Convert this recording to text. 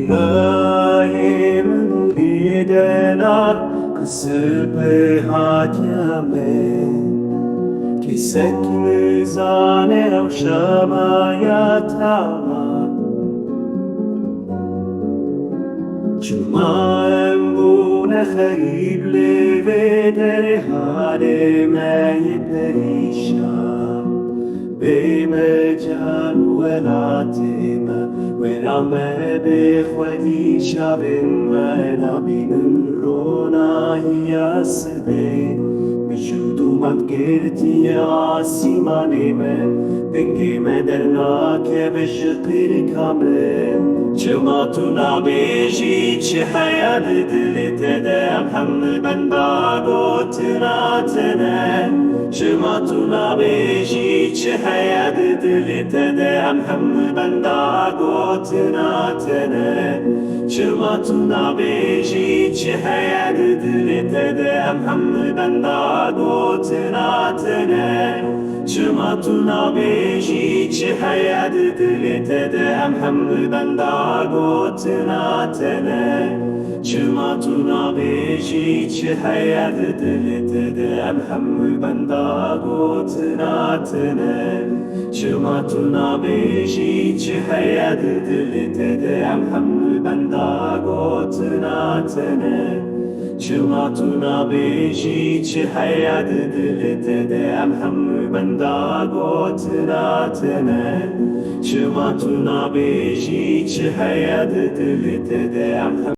Birayê delal serpêhatiya Kesek nizane rewşa Çima bûne xerîb derê Halê perîşan mecal Welatê wêran xwedî Çavên nabînin ronahiya sibê dûman girtiye asîmanê Dengê dernakeve qirika Çima tu nabêjî çi heye dilê te Hemû benda gotina tene Çima tu nabêjî çi heye dilê te Hemû benda gotina tene Çima tu nabêjî çi heye dilê te Hemû benda gotina tene Çima tu nabêjî çi heye dilê te Hemû benda gotina tene Çima tu nabêjî çi heye dilê te Hemû benda gotina tene Çima tu nabêjî çi heye dilê te Hemû benda gotina tene Çima tu nabêjî çi heye dilê te Hemû benda gotina tene Çima tu nabêjî çi heye dilê te